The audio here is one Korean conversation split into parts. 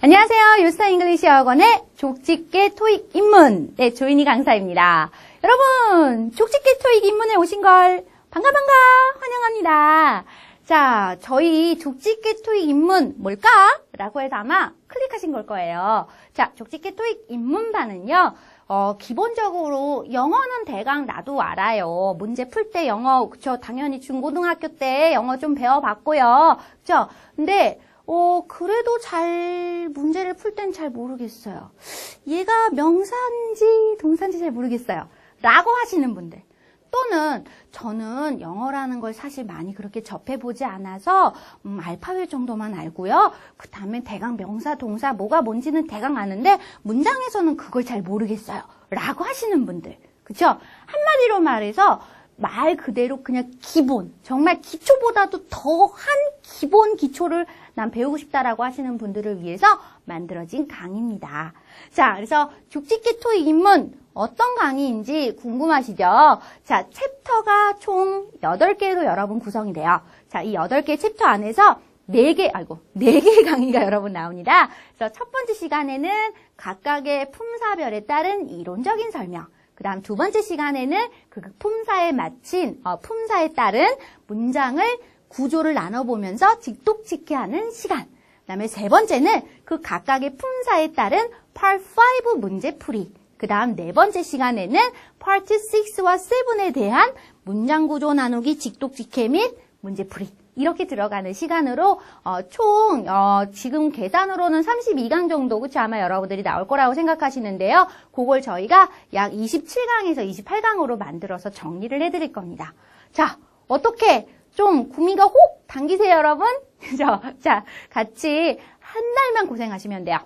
안녕하세요. 요스타 잉글리시 학원의 족집게 토익 입문 조인희 강사입니다. 여러분, 족집게 토익 입문에 오신 걸 반가 환영합니다. 자, 저희 족집게 토익 입문 뭘까? 라고 해서 아마 클릭하신 걸 거예요. 자, 족집게 토익 입문반은요. 기본적으로 영어는 대강 나도 알아요. 문제 풀 때 영어, 그쵸? 당연히 중고등학교 때 영어 좀 배워봤고요. 그쵸? 근데 그래도 문제를 풀 땐 잘 모르겠어요. 얘가 명사인지 동사인지 잘 모르겠어요. 라고 하시는 분들. 또는 저는 영어라는 걸 사실 많이 그렇게 접해보지 않아서 알파벳 정도만 알고요. 그 다음에 대강 명사, 동사 뭐가 뭔지는 대강 아는데 문장에서는 그걸 잘 모르겠어요. 라고 하시는 분들. 그쵸? 한마디로 말해서 말 그대로 그냥 기본, 정말 기초보다도 더한 기본 기초를 난 배우고 싶다라고 하시는 분들을 위해서 만들어진 강의입니다. 자, 그래서 족집게 토익 입문 어떤 강의인지 궁금하시죠? 자, 챕터가 총 8개로 여러분 구성이 돼요. 자, 이 8개 챕터 안에서 4개의 강의가 여러분 나옵니다. 그래서 첫 번째 시간에는 각각의 품사별에 따른 이론적인 설명, 그 다음 두 번째 시간에는 그 품사에 맞춘, 품사에 따른 문장을 구조를 나눠보면서 직독직해하는 시간. 그 다음에 세 번째는 그 각각의 품사에 따른 Part 5 문제풀이. 그 다음 네 번째 시간에는 Part 6와 7에 대한 문장구조 나누기 직독직해 및 문제풀이. 이렇게 들어가는 시간으로 총 지금 계산으로는 32강 정도 그쵸 아마 여러분들이 나올 거라고 생각하시는데요. 그걸 저희가 약 27강에서 28강으로 만들어서 정리를 해드릴 겁니다. 자, 어떻게 좀 구미가 혹 당기세요 여러분? 그죠? 자, 같이 한 달만 고생하시면 돼요.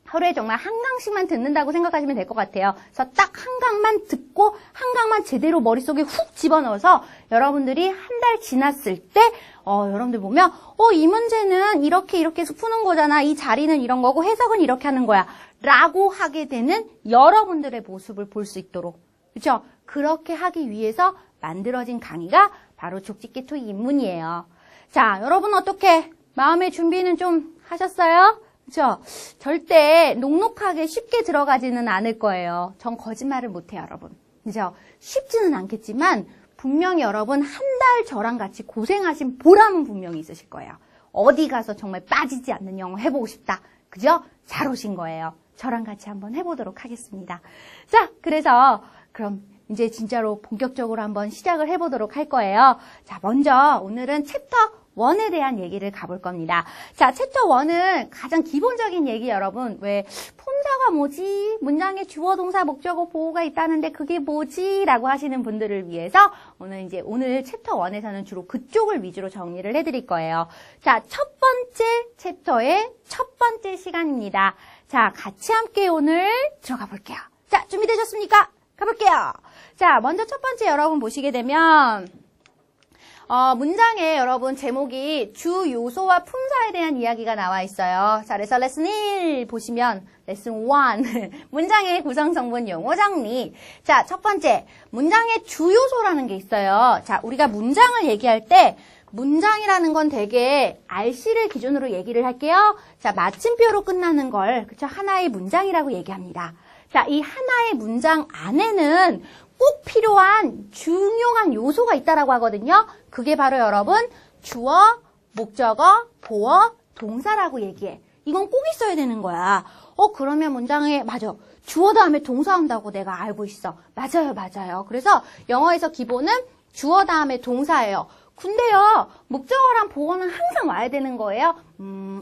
하루에 정말 한 강씩만 듣는다고 생각하시면 될 것 같아요. 그래서 딱 한 강만 듣고 한 강만 제대로 머릿속에 훅 집어넣어서 여러분들이 한 달 지났을 때 여러분들 보면 이 문제는 이렇게 푸는 거잖아. 이 자리는 이런 거고 해석은 이렇게 하는 거야. 라고 하게 되는 여러분들의 모습을 볼 수 있도록 그렇죠? 그렇게 하기 위해서 만들어진 강의가 바로 족집게 토익 입문이에요. 자, 여러분 어떻게 마음의 준비는 좀 하셨어요? 그렇죠? 절대 녹록하게 쉽게 들어가지는 않을 거예요. 전 거짓말을 못해요, 여러분. 그죠? 쉽지는 않겠지만 분명히 여러분 한 달 저랑 같이 고생하신 보람은 분명히 있으실 거예요. 어디 가서 정말 빠지지 않는 영어 해보고 싶다. 그죠? 잘 오신 거예요. 저랑 같이 한번 해보도록 하겠습니다. 자, 그래서 그럼 이제 진짜로 본격적으로 한번 시작을 해보도록 할 거예요. 자, 먼저 오늘은 챕터 1에 대한 얘기를 가볼 겁니다. 자, 챕터 1은 가장 기본적인 얘기 여러분, 왜 품사가 뭐지? 문장에 주어, 동사, 목적어, 보호가 있다는데 그게 뭐지? 라고 하시는 분들을 위해서 오늘 챕터 1에서는 주로 그쪽을 위주로 정리를 해드릴 거예요. 자, 첫 번째 챕터의 첫 번째 시간입니다. 자, 같이 함께 오늘 들어가 볼게요. 자, 준비되셨습니까? 가볼게요. 자, 먼저 첫 번째 여러분 보시게 되면 문장에 여러분 제목이 주 요소와 품사에 대한 이야기가 나와 있어요. 자, 그래서 레슨 1 보시면 레슨 1 문장의 구성 성분 용어 정리. 자, 첫 번째 문장의 주 요소라는 게 있어요. 자, 우리가 문장을 얘기할 때 문장이라는 건 되게 RC를 기준으로 얘기를 할게요. 자, 마침표로 끝나는 걸 그쵸 하나의 문장이라고 얘기합니다. 자, 이 하나의 문장 안에는 꼭 필요한 중요한 요소가 있다라고 하거든요. 그게 바로 여러분 주어, 목적어, 보어, 동사라고 얘기해. 이건 꼭 있어야 되는 거야. 그러면 문장에 맞아. 주어 다음에 동사 온다고 내가 알고 있어. 맞아요. 그래서 영어에서 기본은 주어 다음에 동사예요. 근데요, 목적어랑 보어는 항상 와야 되는 거예요.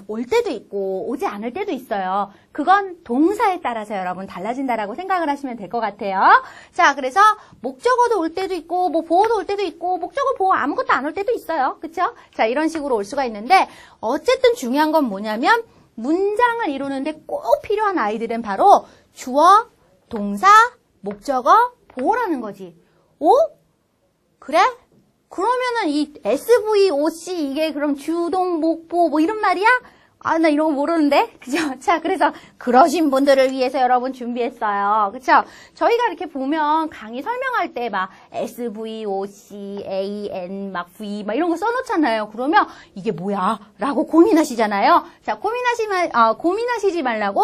올 때도 있고 오지 않을 때도 있어요. 그건 동사에 따라서 여러분 달라진다라고 생각을 하시면 될 것 같아요. 자, 그래서 목적어도 올 때도 있고 뭐 보어도 올 때도 있고 목적어 보어 아무것도 안 올 때도 있어요. 그쵸? 자, 이런 식으로 올 수가 있는데 어쨌든 중요한 건 뭐냐면 문장을 이루는데 꼭 필요한 아이들은 바로 주어, 동사, 목적어, 보어라는 거지. 그래? 그러면은 이 SVOC 이게 그럼 주동, 목, 보어 뭐 이런 말이야? 아, 나 이런 거 모르는데? 그죠? 자, 그래서 그러신 분들을 위해서 여러분 준비했어요. 그쵸? 저희가 이렇게 보면 강의 설명할 때 막 SVOCAN 막 V 막 이런 거 써놓잖아요. 그러면 이게 뭐야? 라고 고민하시잖아요. 자, 고민하시지 말라고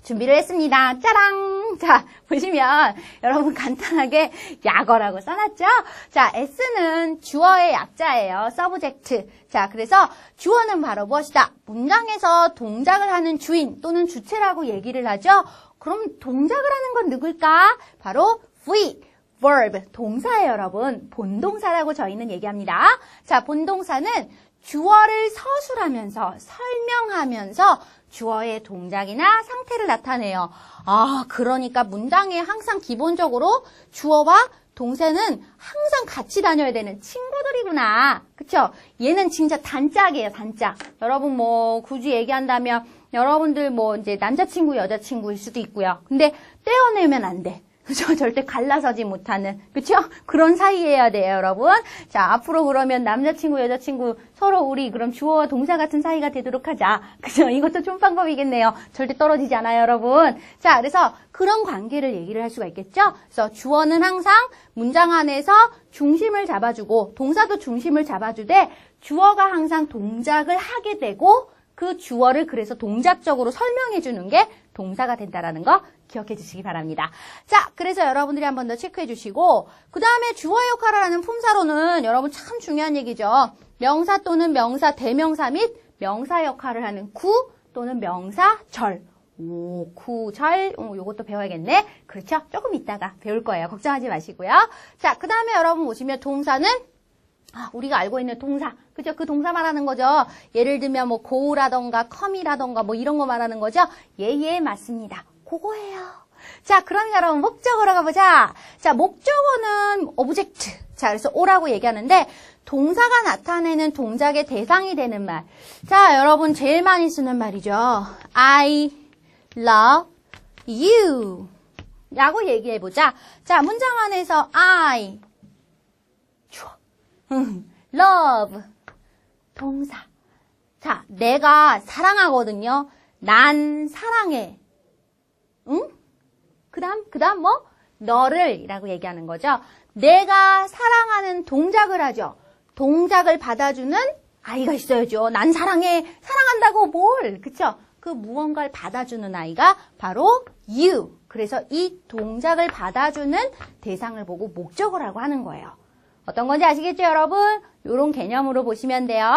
준비를 했습니다. 짜랑! 자, 보시면 여러분 간단하게 약어라고 써놨죠? 자, S는 주어의 약자예요. subject. 자, 그래서 주어는 바로 무엇이다? 문장에서 동작을 하는 주인 또는 주체라고 얘기를 하죠? 그럼 동작을 하는 건 누굴까? 바로 V, verb, 동사예요, 여러분. 본동사라고 저희는 얘기합니다. 자, 본동사는 주어를 서술하면서 설명하면서 주어의 동작이나 상태를 나타내요. 아, 그러니까 문장에 항상 기본적으로 주어와 동사는 항상 같이 다녀야 되는 친구들이구나. 그쵸? 얘는 진짜 단짝이에요, 단짝. 여러분 뭐 굳이 얘기한다면 여러분들 뭐 이제 남자친구, 여자친구일 수도 있고요. 근데 떼어내면 안 돼. 그죠? 절대 갈라서지 못하는, 그쵸? 그런 사이여야 돼요, 여러분. 자, 앞으로 그러면 남자친구, 여자친구 서로 우리 그럼 주어와 동사 같은 사이가 되도록 하자. 그죠? 이것도 좀 방법이겠네요. 절대 떨어지지 않아요, 여러분. 자, 그래서 그런 관계를 얘기를 할 수가 있겠죠? 그래서 주어는 항상 문장 안에서 중심을 잡아주고, 동사도 중심을 잡아주되, 주어가 항상 동작을 하게 되고, 그 주어를 그래서 동작적으로 설명해 주는 게 동사가 된다라는 거 기억해 주시기 바랍니다. 자, 그래서 여러분들이 한 번 더 체크해 주시고 그 다음에 주어의 역할을 하는 품사로는 여러분 참 중요한 얘기죠. 명사 또는 명사, 대명사 및 명사 역할을 하는 구 또는 명사, 절. 오, 구, 절, 요것도 배워야겠네. 그렇죠? 조금 이따가 배울 거예요. 걱정하지 마시고요. 자, 그 다음에 여러분 보시면 동사는 우리가 알고 있는 동사, 그죠? 그 동사 말하는 거죠. 예를 들면 뭐 go라던가 come이라던가 뭐 이런 거 말하는 거죠. 예, 맞습니다. 그거예요. 자, 그럼 여러분 목적어로 가보자. 자, 목적어는 object. 자, 그래서 오라고 얘기하는데 동사가 나타내는 동작의 대상이 되는 말. 자, 여러분 제일 많이 쓰는 말이죠. I love you 라고 얘기해보자. 자, 문장 안에서 I love 동사. 자, 내가 사랑하거든요. 난 사랑해. 응? 그다음 뭐? 너를 이라고 얘기하는 거죠. 내가 사랑하는 동작을 하죠. 동작을 받아주는 아이가 있어야죠. 난 사랑해. 사랑한다고 뭘. 그쵸? 그 무언가를 받아주는 아이가 바로 you. 그래서 이 동작을 받아주는 대상을 보고 목적어라고 하는 거예요. 어떤 건지 아시겠죠, 여러분? 이런 개념으로 보시면 돼요.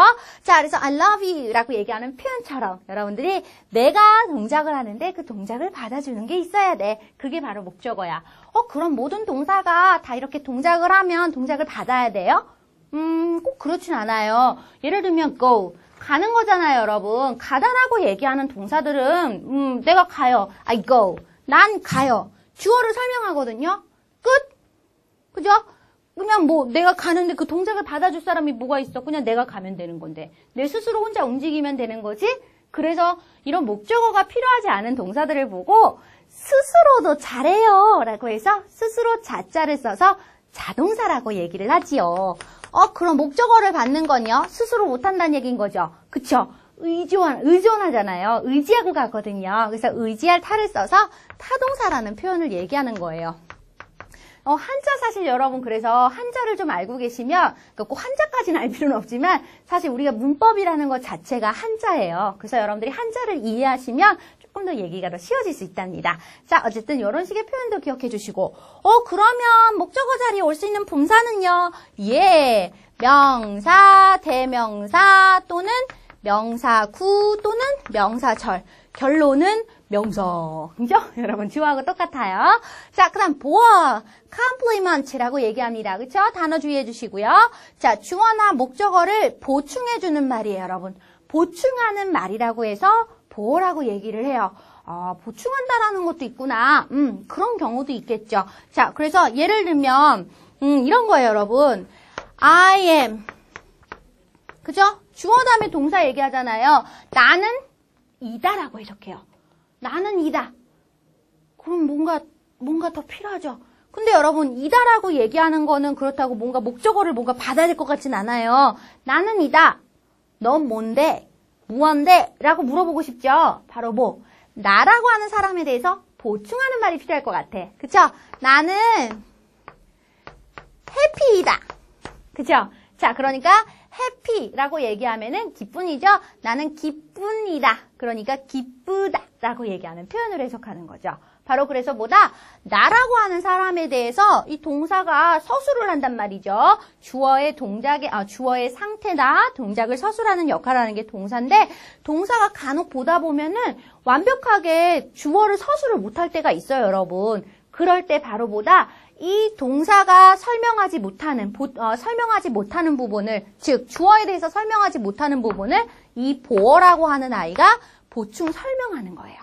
자, 그래서 I love you 라고 얘기하는 표현처럼 여러분들이 내가 동작을 하는데 그 동작을 받아주는 게 있어야 돼. 그게 바로 목적어야. 그럼 모든 동사가 다 이렇게 동작을 하면 동작을 받아야 돼요? 꼭 그렇진 않아요. 예를 들면 go. 가는 거잖아요, 여러분. 가다라고 얘기하는 동사들은 내가 가요. I go. 난 가요. 주어를 설명하거든요. 끝. 그죠? 그냥 뭐 내가 가는데 그 동작을 받아줄 사람이 뭐가 있어. 그냥 내가 가면 되는 건데. 내 스스로 혼자 움직이면 되는 거지. 그래서 이런 목적어가 필요하지 않은 동사들을 보고 스스로도 잘해요 라고 해서 스스로 자자를 써서 자동사라고 얘기를 하지요. 그럼 목적어를 받는 건요. 스스로 못한다는 얘기인 거죠. 그쵸? 의존하잖아요. 의지하고 가거든요. 그래서 의지할 타를 써서 타동사라는 표현을 얘기하는 거예요. 한자 사실 여러분 그래서 한자를 좀 알고 계시면 꼭 한자까지는 알 필요는 없지만 사실 우리가 문법이라는 것 자체가 한자예요. 그래서 여러분들이 한자를 이해하시면 조금 더 얘기가 더 쉬워질 수 있답니다. 자, 어쨌든 이런 식의 표현도 기억해 주시고 그러면 목적어 자리에 올 수 있는 분사는요. 예, 명사, 대명사 또는 명사구 또는 명사절. 결론은 명사. 그죠? 여러분 주어하고 똑같아요. 자, 그 다음 보어, compliment라고 얘기합니다. 그쵸? 단어 주의해 주시고요. 자, 주어나 목적어를 보충해주는 말이에요, 여러분. 보충하는 말이라고 해서 보어라고 얘기를 해요. 보충한다라는 것도 있구나. 그런 경우도 있겠죠. 자, 그래서 예를 들면 이런 거예요, 여러분. I am. 그죠? 주어 다음에 동사 얘기하잖아요. 나는 이다라고 해석해요. 나는 이다. 그럼 뭔가 더 필요하죠. 근데 여러분 이다라고 얘기하는 거는 그렇다고 뭔가 목적어를 뭔가 받아야 될 것 같진 않아요. 나는 이다. 넌 뭔데? 무언데? 라고 물어보고 싶죠? 바로 뭐? 나라고 하는 사람에 대해서 보충하는 말이 필요할 것 같아. 그쵸? 나는 해피이다. 그쵸? 자, 그러니까 해피라고 얘기하면은 기쁜이죠? 나는 기쁜이다. 그러니까 기쁘다 라고 얘기하는 표현으로 해석하는 거죠. 바로 그래서 뭐다? 나라고 하는 사람에 대해서 이 동사가 서술을 한단 말이죠. 주어의 주어의 상태나 동작을 서술하는 역할을 하는 게 동사인데, 동사가 간혹 보다 보면은 완벽하게 주어를 서술을 못할 때가 있어요, 여러분. 그럴 때 바로 뭐다? 이 동사가 설명하지 못하는 부분을, 즉 주어에 대해서 설명하지 못하는 부분을 이 보어라고 하는 아이가 보충 설명하는 거예요.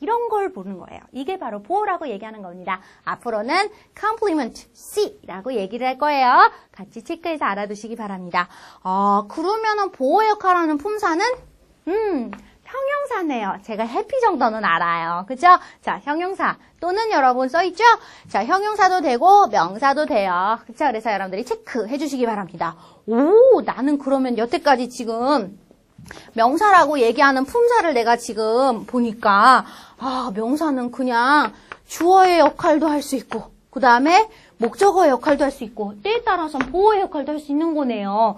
이런 걸 보는 거예요. 이게 바로 보어라고 얘기하는 겁니다. 앞으로는 complement C라고 얘기를 할 거예요. 같이 체크해서 알아두시기 바랍니다. 그러면은 보어 역할하는 품사는 형용사네요. 제가 해피 정도는 알아요. 그죠? 자, 형용사 또는 여러분 써있죠? 자, 형용사도 되고 명사도 돼요. 그쵸? 그래서 여러분들이 체크해 주시기 바랍니다. 오, 나는 그러면 여태까지 지금 명사라고 얘기하는 품사를 내가 지금 보니까 명사는 그냥 주어의 역할도 할 수 있고, 그 다음에 목적어의 역할도 할 수 있고, 때에 따라서는 보어의 역할도 할 수 있는 거네요.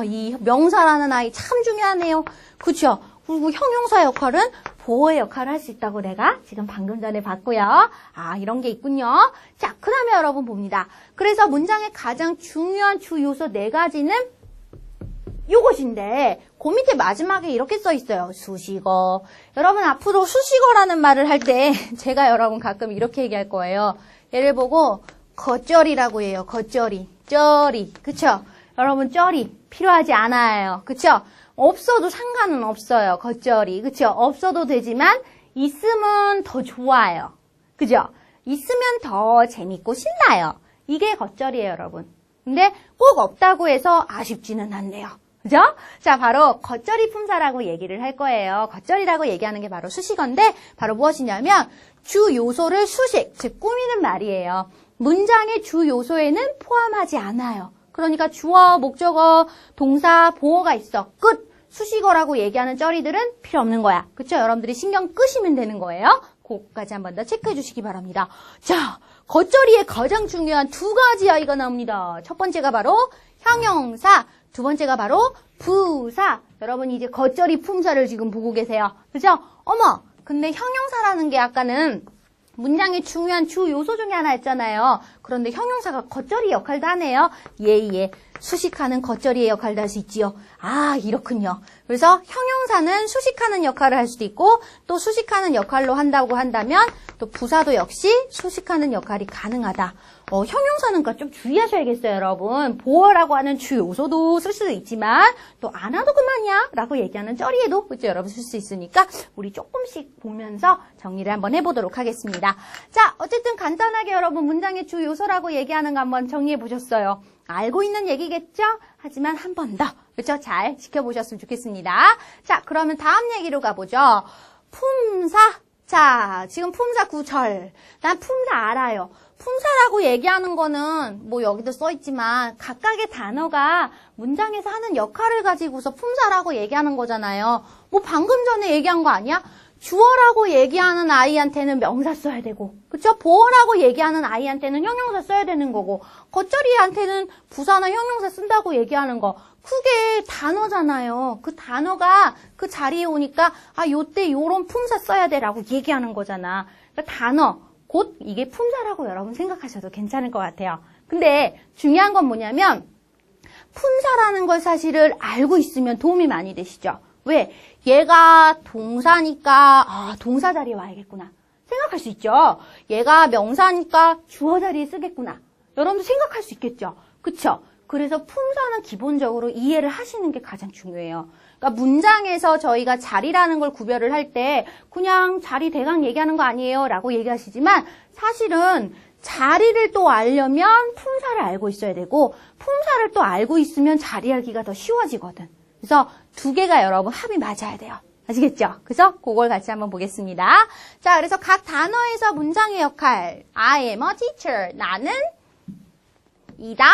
이 명사라는 아이 참 중요하네요. 그쵸? 그리고 형용사 역할은 보어의 역할을 할 수 있다고 내가 지금 방금 전에 봤고요. 이런 게 있군요. 자, 그 다음에 여러분 봅니다. 그래서 문장의 가장 중요한 주 요소 4가지는 요것인데, 그 밑에 마지막에 이렇게 써 있어요. 수식어. 여러분 앞으로 수식어라는 말을 할 때 제가 여러분 가끔 이렇게 얘기할 거예요. 얘를 보고 겉절이라고 해요. 겉절이. 쩌리. 그쵸? 여러분 쩌리 필요하지 않아요. 그쵸? 없어도 상관은 없어요. 겉절이. 그쵸? 없어도 되지만 있으면 더 좋아요. 그죠? 있으면 더 재밌고 신나요. 이게 겉절이에요, 여러분. 근데 꼭 없다고 해서 아쉽지는 않네요. 그죠? 자, 바로 겉절이 품사라고 얘기를 할 거예요. 겉절이라고 얘기하는 게 바로 수식어인데, 바로 무엇이냐면 주 요소를 수식, 즉 꾸미는 말이에요. 문장의 주 요소에는 포함하지 않아요. 그러니까 주어, 목적어, 동사, 보어가 있어. 끝! 수식어라고 얘기하는 쩌리들은 필요 없는 거야. 그쵸? 여러분들이 신경 끄시면 되는 거예요. 그거까지 한 번 더 체크해 주시기 바랍니다. 자, 겉절이의 가장 중요한 2가지 아이가 나옵니다. 첫 번째가 바로 형용사, 두 번째가 바로 부사. 여러분 이제 겉절이 품사를 지금 보고 계세요. 그죠? 어머, 근데 형용사라는 게 아까는 문장의 중요한 주 요소 중에 하나였잖아요. 그런데 형용사가 겉절이 역할도 하네요. 예. 수식하는 겉절이의 역할도 할 수 있지요. 이렇군요. 그래서 형용사는 수식하는 역할을 할 수도 있고, 또 수식하는 역할로 한다고 한다면 또 부사도 역시 수식하는 역할이 가능하다. 형용사는 좀 주의하셔야겠어요, 여러분. 보어라고 하는 주 요소도 쓸 수도 있지만 또 안 와도 그만이야 라고 얘기하는 쩌리에도 그죠, 여러분 쓸 수 있으니까 우리 조금씩 보면서 정리를 한번 해보도록 하겠습니다. 자, 어쨌든 간단하게 여러분 문장의 주 요소라고 얘기하는 거 한번 정리해 보셨어요. 알고 있는 얘기겠죠? 하지만 한 번 더, 그렇죠? 잘 지켜보셨으면 좋겠습니다. 자, 그러면 다음 얘기로 가보죠. 품사. 자, 지금 품사 구절. 난 품사 알아요. 품사라고 얘기하는 거는 뭐 여기도 써있지만 각각의 단어가 문장에서 하는 역할을 가지고서 품사라고 얘기하는 거잖아요. 뭐 방금 전에 얘기한 거 아니야? 주어라고 얘기하는 아이한테는 명사 써야 되고, 그쵸? 보어라고 얘기하는 아이한테는 형용사 써야 되는 거고, 겉절이한테는 부사나 형용사 쓴다고 얘기하는 거, 그게 단어잖아요. 그 단어가 그 자리에 오니까 요때 요런 품사 써야 돼라고 얘기하는 거잖아. 그러니까 단어, 곧 이게 품사라고 여러분 생각하셔도 괜찮을 것 같아요. 근데 중요한 건 뭐냐면 품사라는 걸 사실을 알고 있으면 도움이 많이 되시죠. 왜? 얘가 동사니까 동사 자리에 와야겠구나 생각할 수 있죠. 얘가 명사니까 주어 자리에 쓰겠구나. 여러분도 생각할 수 있겠죠. 그쵸? 그래서 품사는 기본적으로 이해를 하시는 게 가장 중요해요. 그러니까 문장에서 저희가 자리라는 걸 구별을 할 때 그냥 자리 대강 얘기하는 거 아니에요 라고 얘기하시지만 사실은 자리를 또 알려면 품사를 알고 있어야 되고 품사를 또 알고 있으면 자리 알기가 더 쉬워지거든. 그래서 2개가 여러분 합이 맞아야 돼요. 아시겠죠? 그래서 그걸 같이 한번 보겠습니다. 자, 그래서 각 단어에서 문장의 역할 I am a teacher. 나는 이다.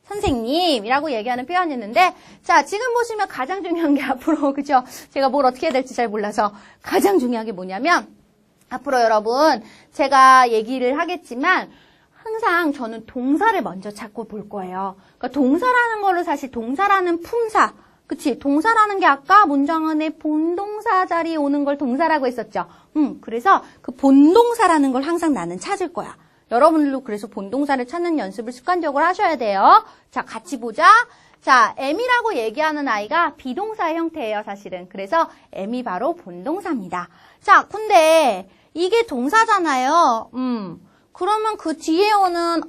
선생님이라고 얘기하는 표현이 있는데, 자, 지금 보시면 가장 중요한 게 앞으로, 그죠? 제가 뭘 어떻게 해야 될지 잘 몰라서 가장 중요한 게 뭐냐면, 앞으로 여러분, 제가 얘기를 하겠지만, 항상 저는 동사를 먼저 찾고 볼 거예요. 그러니까 동사라는 걸로 사실 동사라는 품사, 그치? 동사라는 게 아까 문장 안에 본동사 자리에 오는 걸 동사라고 했었죠. 그래서 그 본동사라는 걸 항상 나는 찾을 거야. 여러분들도 그래서 본동사를 찾는 연습을 습관적으로 하셔야 돼요. 자, 같이 보자. 자, am이라고 얘기하는 아이가 비동사의 형태예요, 사실은. 그래서 am이 바로 본동사입니다. 자, 근데 이게 동사잖아요. 그러면 그 뒤에 오는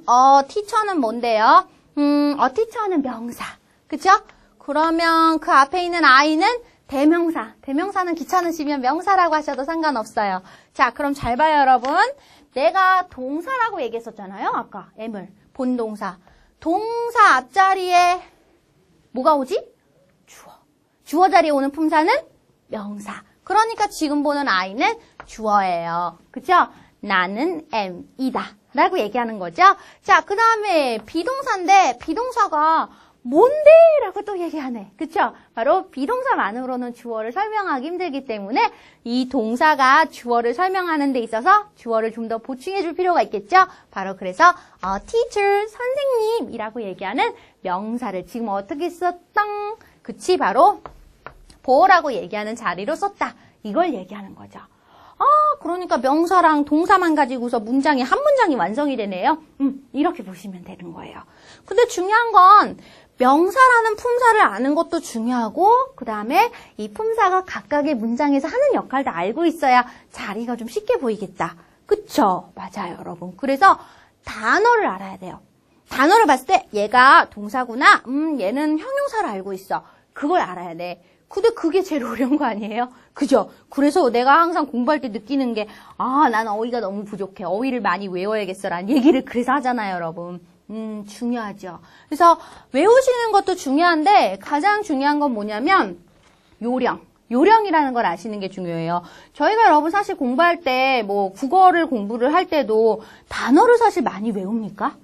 teacher는 뭔데요? teacher는 명사. 그쵸? 그러면 그 앞에 있는 I는 대명사. 대명사는 귀찮으시면 명사라고 하셔도 상관없어요. 자, 그럼 잘 봐요, 여러분. 내가 동사라고 얘기했었잖아요, 아까. M을. 본동사. 동사 앞자리에 뭐가 오지? 주어. 주어 자리에 오는 품사는 명사. 그러니까 지금 보는 I는 주어예요. 그쵸? 나는 M이다. 라고 얘기하는 거죠. 자, 그 다음에 비동사인데 비동사가 뭔데? 라고 또 얘기하네. 그쵸? 바로 비동사만으로는 주어를 설명하기 힘들기 때문에 이 동사가 주어를 설명하는 데 있어서 주어를 좀 더 보충해 줄 필요가 있겠죠? 바로 그래서 teacher, 선생님이라고 얘기하는 명사를 지금 어떻게 썼다? 그치? 바로 보라고 얘기하는 자리로 썼다. 이걸 얘기하는 거죠. 그러니까 명사랑 동사만 가지고서 문장이 한 문장이 완성이 되네요. 이렇게 보시면 되는 거예요. 근데 중요한 건 명사라는 품사를 아는 것도 중요하고 그 다음에 이 품사가 각각의 문장에서 하는 역할도 알고 있어야 자리가 좀 쉽게 보이겠다. 그쵸? 맞아요, 여러분. 그래서 단어를 알아야 돼요. 단어를 봤을 때 얘가 동사구나. 얘는 형용사를 알고 있어. 그걸 알아야 돼. 근데 그게 제일 어려운 거 아니에요? 그죠? 그래서 내가 항상 공부할 때 느끼는 게 난 어휘가 너무 부족해. 어휘를 많이 외워야겠어라는 얘기를 그래서 하잖아요, 여러분. 중요하죠. 그래서 외우시는 것도 중요한데 가장 중요한 건 뭐냐면 요령. 요령이라는 걸 아시는 게 중요해요. 저희가 여러분 사실 공부할 때 뭐 국어를 공부를 할 때도 단어를 사실 많이 외웁니까?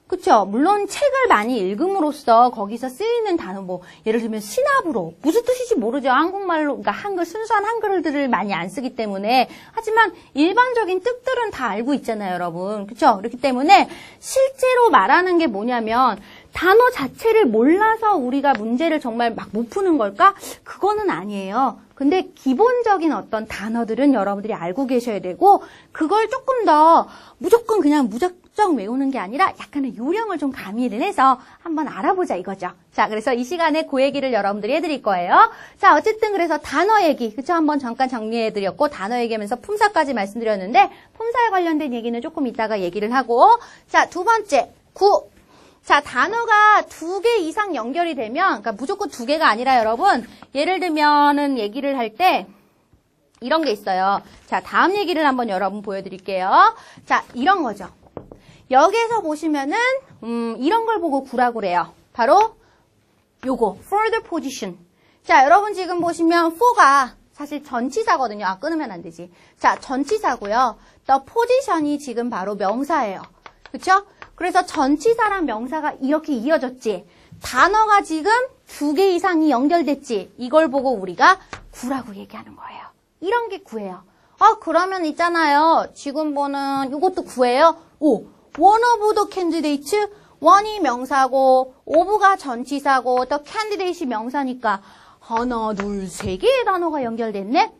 그쵸? 물론 책을 많이 읽음으로써 거기서 쓰이는 단어 뭐 예를 들면 시나브로 무슨 뜻인지 모르죠. 한국말로 그러니까 한글 순수한 한글들을 많이 안 쓰기 때문에 하지만 일반적인 뜻들은 다 알고 있잖아요, 여러분. 그쵸? 그렇기 때문에 실제로 말하는 게 뭐냐면 단어 자체를 몰라서 우리가 문제를 정말 막 못 푸는 걸까? 그거는 아니에요. 근데 기본적인 어떤 단어들은 여러분들이 알고 계셔야 되고 그걸 조금 더 무조건 그냥 무작정 외우는 게 아니라 약간의 요령을 좀 가미를 해서 한번 알아보자 이거죠. 자, 그래서 이 시간에 그 얘기를 여러분들이 해드릴 거예요. 자, 어쨌든 그래서 단어 얘기, 그쵸? 한번 잠깐 정리해드렸고 단어 얘기하면서 품사까지 말씀드렸는데 품사에 관련된 얘기는 조금 이따가 얘기를 하고 자, 두 번째, 구. 자, 단어가 2개 이상 연결이 되면, 그러니까 무조건 2개가 아니라 여러분, 예를 들면은 얘기를 할 때, 이런 게 있어요. 자, 다음 얘기를 한번 여러분 보여드릴게요. 자, 이런 거죠. 여기에서 보시면은, 이런 걸 보고 구라고 그래요. 바로, 요거, further position. 자, 여러분 지금 보시면, for가 사실 전치사거든요. 끊으면 안 되지. 자, 전치사고요. the position이 지금 바로 명사예요. 그쵸? 그래서 전치사랑 명사가 이렇게 이어졌지. 단어가 지금 2개 이상이 연결됐지. 이걸 보고 우리가 구라고 얘기하는 거예요. 이런 게 구예요. 그러면 있잖아요. 지금 보는 이것도 구예요. one of the candidates. one이 명사고 of가 전치사고 the candidate이 명사니까 하나, 둘, 3개의 단어가 연결됐네.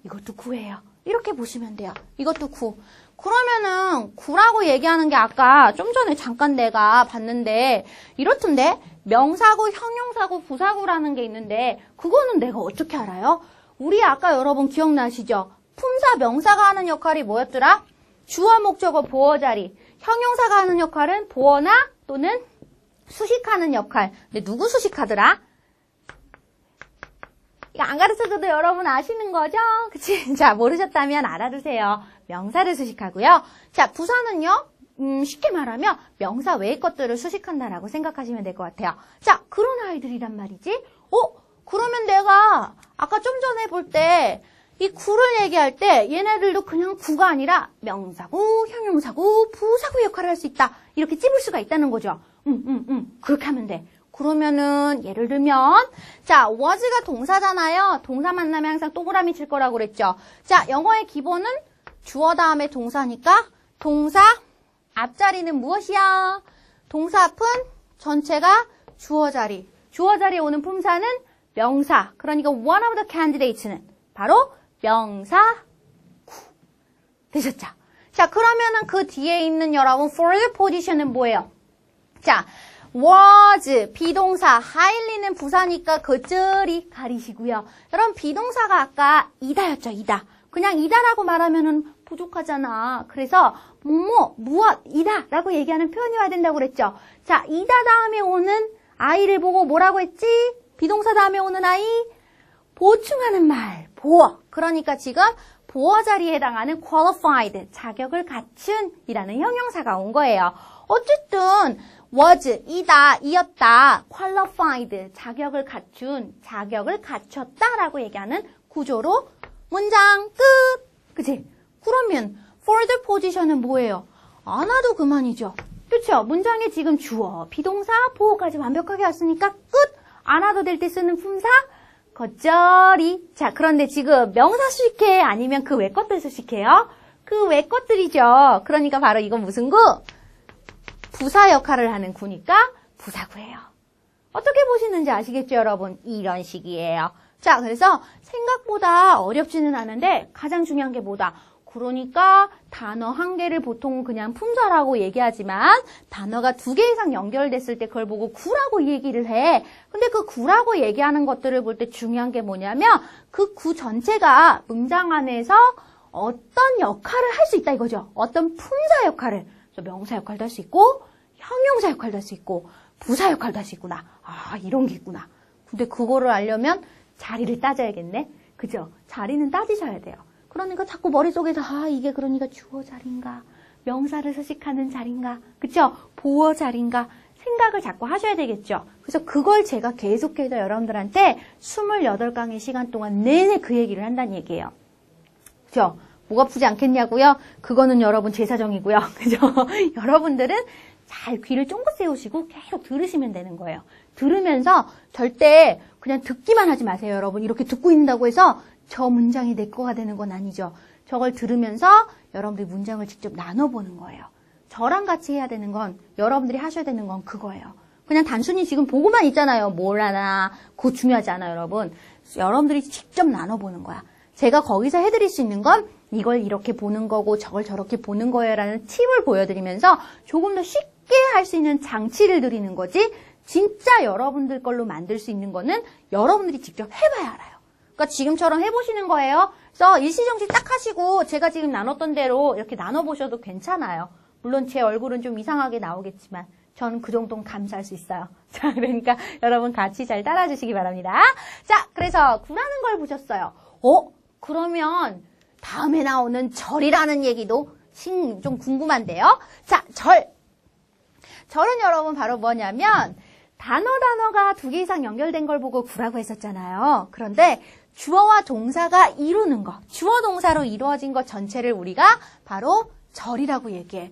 이것도 구예요. 이렇게 보시면 돼요. 이것도 구. 그러면은 구라고 얘기하는 게 아까 좀 전에 잠깐 내가 봤는데 이렇던데 명사구, 형용사구, 부사구라는 게 있는데 그거는 내가 어떻게 알아요? 우리 아까 여러분 기억나시죠? 품사, 명사가 하는 역할이 뭐였더라? 주어, 목적어, 보어 자리. 형용사가 하는 역할은 보어나 또는 수식하는 역할. 근데 누구 수식하더라? 이거 안 가르쳐줘도 여러분 아시는 거죠? 그치? 자, 모르셨다면 알아두세요. 명사를 수식하고요. 자, 부사는요, 쉽게 말하면 명사 외의 것들을 수식한다라고 생각하시면 될 것 같아요. 자, 그런 아이들이란 말이지. 그러면 내가 아까 좀 전에 볼 때 이 구를 얘기할 때 얘네들도 그냥 구가 아니라 명사구, 형용사구, 부사구 역할을 할 수 있다. 이렇게 찝을 수가 있다는 거죠. 그렇게 하면 돼. 그러면은 예를 들면 자, was가 동사잖아요. 동사 만나면 항상 동그라미 칠 거라고 그랬죠. 자, 영어의 기본은 주어 다음에 동사니까 동사 앞자리는 무엇이야? 동사 앞은 전체가 주어 자리. 주어 자리에 오는 품사는 명사. 그러니까 one of the candidates는 바로 명사구. 되셨죠? 자, 그러면은 그 뒤에 있는 여러분 for the position은 뭐예요? 자, was 비동사, highly는 부사니까 그절이 가리시고요. 여러분 비동사가 아까 이다였죠, 이다. 그냥 이다라고 말하면은 부족하잖아. 그래서 무엇 이다 라고 얘기하는 표현이 와야 된다고 그랬죠. 자, 이다 다음에 오는 아이를 보고 뭐라고 했지? 비동사 다음에 오는 아이 보충하는 말, 보어. 그러니까 지금 보어 자리에 해당하는 qualified, 자격을 갖춘 이라는 형용사가 온 거예요. 어쨌든 was, 이다, 이었다, qualified, 자격을 갖춘, 자격을 갖췄다 라고 얘기하는 구조로 문장 끝. 그치? 그러면 for the position은 뭐예요? 안 와도 그만이죠. 그렇죠? 문장에 지금 주어, 비동사, 보어까지 완벽하게 왔으니까 끝. 안 와도 될 때 쓰는 품사 겉절이. 자, 그런데 지금 명사 수식해 아니면 그 외 것들 수식해요? 그 외 것들이죠. 그러니까 바로 이건 무슨 구? 부사 역할을 하는 구니까 부사구예요. 어떻게 보시는지 아시겠죠, 여러분? 이런 식이에요. 자, 그래서 생각보다 어렵지는 않은데 가장 중요한 게 뭐다? 그러니까 단어 한 개를 보통 그냥 품사라고 얘기하지만 단어가 2개 이상 연결됐을 때 그걸 보고 구라고 얘기를 해. 근데 그 구라고 얘기하는 것들을 볼 때 중요한 게 뭐냐면 그 구 전체가 문장 안에서 어떤 역할을 할 수 있다 이거죠. 어떤 품사 역할을. 그래서 명사 역할도 할 수 있고 형용사 역할도 할 수 있고 부사 역할도 할 수 있구나. 아, 이런 게 있구나. 근데 그거를 알려면 자리를 따져야겠네. 그죠? 자리는 따지셔야 돼요. 그러니까 자꾸 머릿속에서 이게 그러니까 주어 자리인가 명사를 서식하는 자리인가 그쵸? 보어 자리인가 생각을 자꾸 하셔야 되겠죠. 그래서 그걸 제가 계속해서 여러분들한테 28강의 시간 동안 내내 그 얘기를 한다는 얘기예요. 그죠? 목 아프지 않겠냐고요? 그거는 여러분 제 사정이고요. 그죠? 여러분들은 잘 귀를 쫑긋 세우시고 계속 들으시면 되는 거예요. 들으면서 절대 그냥 듣기만 하지 마세요, 여러분. 이렇게 듣고 있는다고 해서 저 문장이 내 거가 되는 건 아니죠. 저걸 들으면서 여러분들이 문장을 직접 나눠보는 거예요. 저랑 같이 해야 되는 건, 여러분들이 하셔야 되는 건 그거예요. 그냥 단순히 지금 보고만 있잖아요. 뭘 하나. 그거 중요하지 않아요, 여러분. 여러분들이 직접 나눠보는 거야. 제가 거기서 해드릴 수 있는 건 이걸 이렇게 보는 거고 저걸 저렇게 보는 거예요 라는 팁을 보여드리면서 조금 더 쉽게 할 수 있는 장치를 드리는 거지 진짜 여러분들 걸로 만들 수 있는 거는 여러분들이 직접 해봐야 알아요. 그러니까 지금처럼 해보시는 거예요. 그래서 일시정지 딱 하시고 제가 지금 나눴던 대로 이렇게 나눠보셔도 괜찮아요. 물론 제 얼굴은 좀 이상하게 나오겠지만 저는 그 정도는 감수할 수 있어요. 자, 그러니까 여러분 같이 잘 따라주시기 바랍니다. 자, 그래서 구라는 걸 보셨어요. 그러면 다음에 나오는 절이라는 얘기도 좀 궁금한데요. 자, 절. 절은 여러분 바로 뭐냐면 단어가 2개 이상 연결된 걸 보고 구라고 했었잖아요. 그런데 주어와 동사가 이루는 거, 주어 동사로 이루어진 것 전체를 우리가 바로 절이라고 얘기해.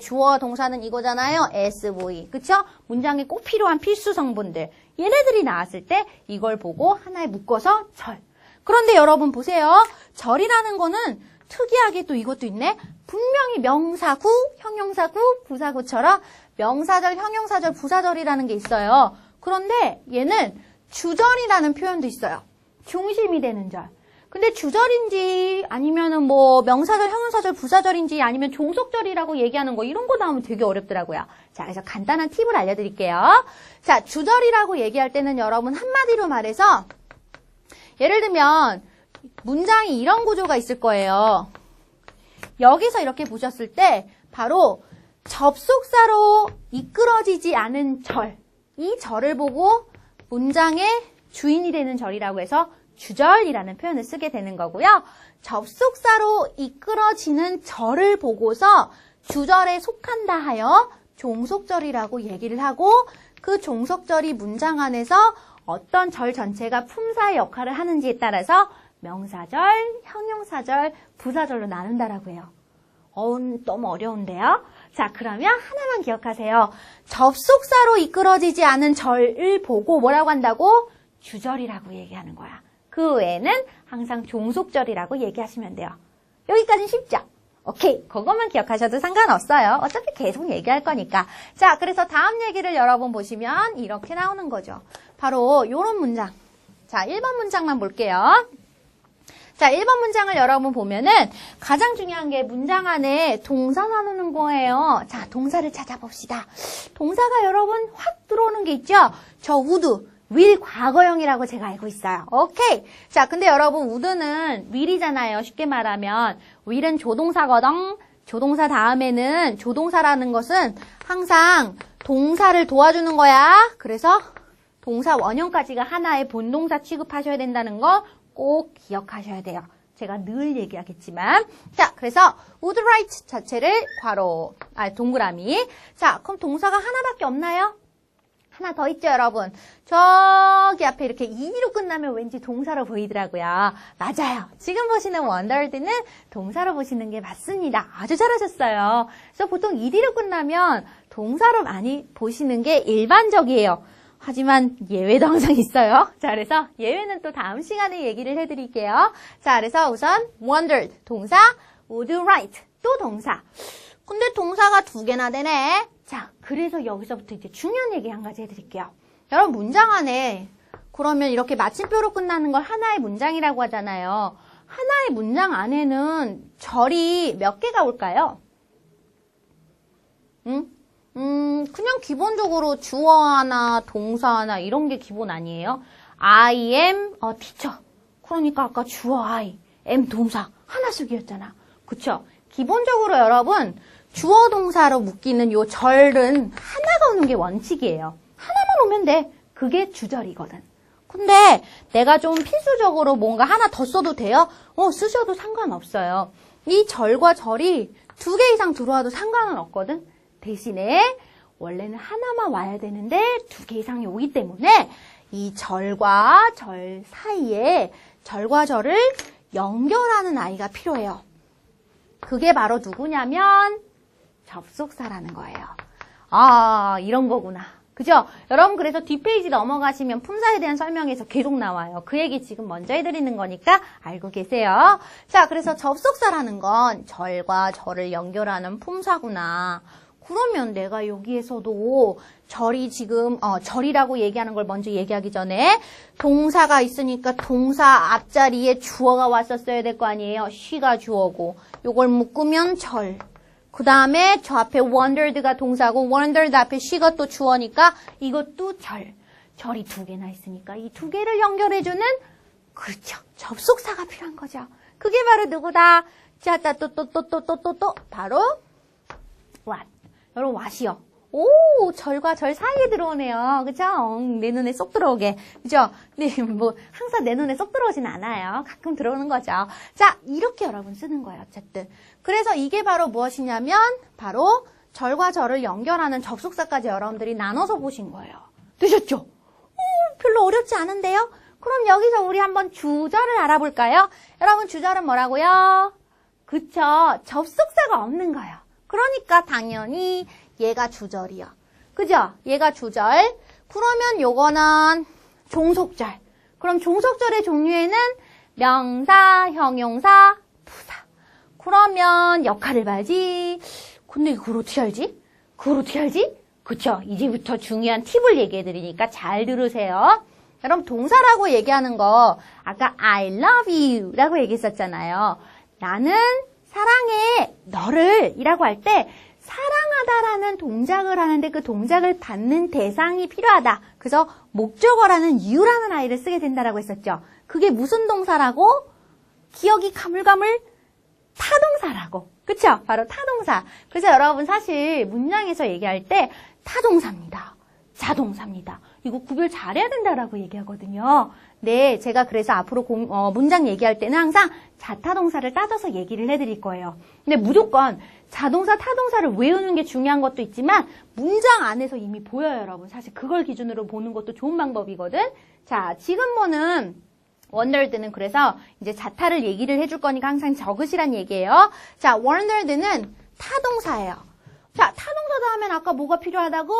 주어와 동사는 이거잖아요. SV. 그쵸? 문장에 꼭 필요한 필수 성분들. 얘네들이 나왔을 때 이걸 보고 하나에 묶어서 절. 그런데 여러분 보세요. 절이라는 거는 특이하게 또 이것도 있네. 분명히 명사구, 형용사구, 부사구처럼 명사절, 형용사절, 부사절이라는 게 있어요. 그런데 얘는 주절이라는 표현도 있어요. 중심이 되는 절. 근데 주절인지 아니면은 뭐 명사절, 형용사절, 부사절인지 아니면 종속절이라고 얘기하는 거 이런 거 나오면 되게 어렵더라고요. 자, 그래서 간단한 팁을 알려드릴게요. 자, 주절이라고 얘기할 때는 여러분 한마디로 말해서 예를 들면 문장이 이런 구조가 있을 거예요. 여기서 이렇게 보셨을 때 바로 접속사로 이끌어지지 않은 절, 이 절을 보고 문장의 주인이 되는 절이라고 해서 주절이라는 표현을 쓰게 되는 거고요. 접속사로 이끌어지는 절을 보고서 주절에 속한다 하여 종속절이라고 얘기를 하고 그 종속절이 문장 안에서 어떤 절 전체가 품사의 역할을 하는지에 따라서 명사절, 형용사절, 부사절로 나눈다라고 해요. 너무 어려운데요? 자, 그러면 하나만 기억하세요. 접속사로 이끌어지지 않은 절을 보고 뭐라고 한다고? 주절이라고 얘기하는 거야. 그 외에는 항상 종속절이라고 얘기하시면 돼요. 여기까지는 쉽죠? 오케이, 그것만 기억하셔도 상관없어요. 어차피 계속 얘기할 거니까. 자, 그래서 다음 얘기를 여러분 보시면 이렇게 나오는 거죠. 바로 이런 문장. 자, 1번 문장만 볼게요. 자, 1번 문장을 여러분 보면은 가장 중요한 게 문장 안에 동사 나누는 거예요. 자, 동사를 찾아봅시다. 동사가 여러분 확 들어오는 게 있죠? 저 would, will 과거형이라고 제가 알고 있어요. 오케이. 자, 근데 여러분 would는 will이잖아요. 쉽게 말하면 will은 조동사거든. 조동사 다음에는 조동사라는 것은 항상 동사를 도와주는 거야. 그래서 동사 원형까지가 하나의 본동사 취급하셔야 된다는 거 꼭 기억하셔야 돼요. 제가 늘 얘기하겠지만. 자, 그래서 would write 자체를 동그라미. 자, 그럼 동사가 하나밖에 없나요? 하나 더 있죠, 여러분. 저기 앞에 이렇게 ed로 끝나면 왠지 동사로 보이더라고요. 맞아요. 지금 보시는 wondered는 동사로 보시는 게 맞습니다. 아주 잘하셨어요. 그래서 보통 ed로 끝나면 동사로 많이 보시는 게 일반적이에요. 하지만 예외도 항상 있어요. 자, 그래서 예외는 또 다음 시간에 얘기를 해드릴게요. 자, 그래서 우선 wondered 동사, would write 또 동사. 근데 동사가 2개나 되네. 자, 그래서 여기서부터 이제 중요한 얘기 한 가지 해드릴게요. 여러분 문장 안에 그러면 이렇게 마침표로 끝나는 걸 하나의 문장이라고 하잖아요. 하나의 문장 안에는 절이 몇 개가 올까요? 그냥 기본적으로 주어 하나, 동사 하나 이런 게 기본 아니에요? I am a teacher. 그러니까 아까 주어 I, am 동사 하나씩이었잖아. 그쵸? 기본적으로 여러분 주어 동사로 묶이는 요 절은 하나가 오는 게 원칙이에요. 하나만 오면 돼. 그게 주절이거든. 근데 내가 좀 필수적으로 뭔가 하나 더 써도 돼요? 쓰셔도 상관없어요. 이 절과 절이 2개 이상 들어와도 상관은 없거든. 대신에 원래는 하나만 와야 되는데 2개 이상이 오기 때문에 이 절과 절 사이에 절과 절을 연결하는 아이가 필요해요. 그게 바로 누구냐면 접속사라는 거예요. 아, 이런 거구나. 그죠? 여러분 그래서 뒷페이지 넘어가시면 품사에 대한 설명에서 계속 나와요. 그 얘기 지금 먼저 해드리는 거니까 알고 계세요. 자, 그래서 접속사라는 건 절과 절을 연결하는 품사구나. 그러면 내가 여기에서도 절이 지금 절이라고 얘기하는 걸 먼저 얘기하기 전에 동사가 있으니까 동사 앞자리에 주어가 왔었어야 될 거 아니에요. she가 주어고 요걸 묶으면 절. 그 다음에 저 앞에 wondered가 동사고 wondered 앞에 she가 또 주어니까 이것도 절. 절이 2개나 있으니까 이 2개를 연결해주는 그렇죠. 접속사가 필요한 거죠. 그게 바로 누구다? 자, 또 바로 what. 여러분 what이요. 오, 절과 절 사이에 들어오네요. 그죠? 내 눈에 쏙 들어오게. 그죠? 근데 뭐 항상 내 눈에 쏙 들어오진 않아요. 가끔 들어오는 거죠. 자, 이렇게 여러분 쓰는 거예요. 어쨌든. 그래서 이게 바로 무엇이냐면 바로 절과 절을 연결하는 접속사까지 여러분들이 나눠서 보신 거예요. 되셨죠? 오, 별로 어렵지 않은데요? 그럼 여기서 우리 한번 주절을 알아볼까요? 여러분 주절은 뭐라고요? 그쵸? 접속사가 없는 거예요. 그러니까 당연히 얘가 주절이요. 그죠? 얘가 주절. 그러면 요거는 종속절. 그럼 종속절의 종류에는 명사, 형용사, 부사. 그러면 역할을 봐야지. 근데 그걸 어떻게 알지? 그걸 어떻게 알지? 그쵸? 이제부터 중요한 팁을 얘기해 드리니까 잘 들으세요. 여러분 동사라고 얘기하는 거 아까 I love you 라고 얘기했었잖아요. 나는 사랑해 너를 이라고 할 때 사랑하다라는 동작을 하는데 그 동작을 받는 대상이 필요하다. 그래서 목적어라는 you라는 아이를 쓰게 된다라고 했었죠. 그게 무슨 동사라고? 기억이 가물가물 타동사라고. 그쵸? 바로 타동사. 그래서 여러분 사실 문장에서 얘기할 때 타동사입니다. 자동사입니다. 이거 구별 잘해야 된다라고 얘기하거든요. 네, 제가 그래서 앞으로 문장 얘기할 때는 항상 자타동사를 따져서 얘기를 해드릴 거예요. 근데 무조건 자동사, 타동사를 외우는 게 중요한 것도 있지만 문장 안에서 이미 보여요, 여러분. 사실 그걸 기준으로 보는 것도 좋은 방법이거든. 자, 지금 보는 wondered는 그래서 이제 자타를 얘기를 해줄 거니까 항상 적으시란 얘기예요. 자, wondered는 타동사예요. 자, 타동사다 하면 아까 뭐가 필요하다고?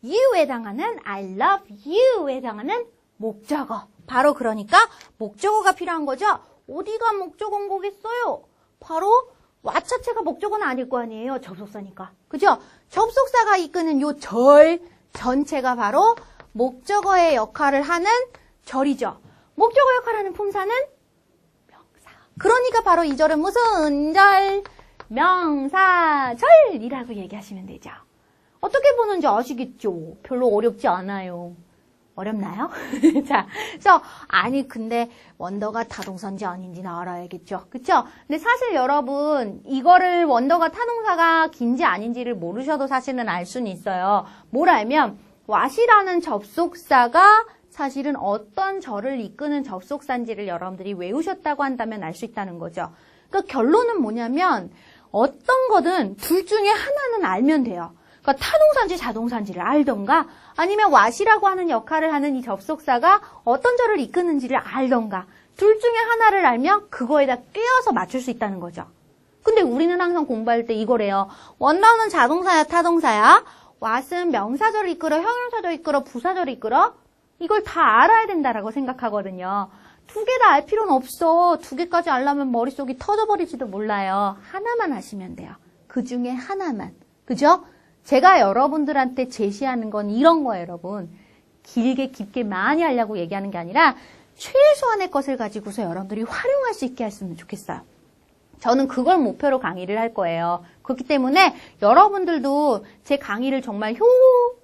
you에 해당하는 I love you에 해당하는 목적어. 바로 그러니까 목적어가 필요한 거죠. 어디가 목적어인 거겠어요? 바로 what 자체가 목적어는 아닐 거 아니에요. 접속사니까. 그죠? 접속사가 이끄는 요 절 전체가 바로 목적어의 역할을 하는 절이죠. 목적어 역할을 하는 품사는 명사. 그러니까 바로 이 절은 무슨 절? 명사절이라고 얘기하시면 되죠. 어떻게 보는지 아시겠죠? 별로 어렵지 않아요. 어렵나요? 자, 그래서 아니 근데 원더가 타동사인지 아닌지는 알아야겠죠. 그쵸? 근데 사실 여러분 이거를 원더가 타동사가 긴지 아닌지를 모르셔도 사실은 알 수는 있어요. 뭘 알면 what이라는 접속사가 사실은 어떤 절을 이끄는 접속사인지를 여러분들이 외우셨다고 한다면 알 수 있다는 거죠. 그러니까 결론은 뭐냐면 어떤 거든 둘 중에 하나는 알면 돼요. 그러니까 타동사인지 자동사인지를 알던가 아니면 what이라고 하는 역할을 하는 이 접속사가 어떤 절을 이끄는지를 알던가 둘 중에 하나를 알면 그거에다 꿰어서 맞출 수 있다는 거죠. 근데 우리는 항상 공부할 때 이거래요. 원더는 자동사야 타동사야? what은 명사절을 이끌어 형용사절 이끌어 부사절을 이끌어? 이걸 다 알아야 된다라고 생각하거든요. 두 개 다 알 필요는 없어. 두 개까지 알려면 머릿속이 터져버릴지도 몰라요. 하나만 하시면 돼요. 그 중에 하나만. 그죠? 제가 여러분들한테 제시하는 건 이런 거예요, 여러분. 길게 깊게 많이 하려고 얘기하는 게 아니라 최소한의 것을 가지고서 여러분들이 활용할 수 있게 했으면 좋겠어요. 저는 그걸 목표로 강의를 할 거예요. 그렇기 때문에 여러분들도 제 강의를 정말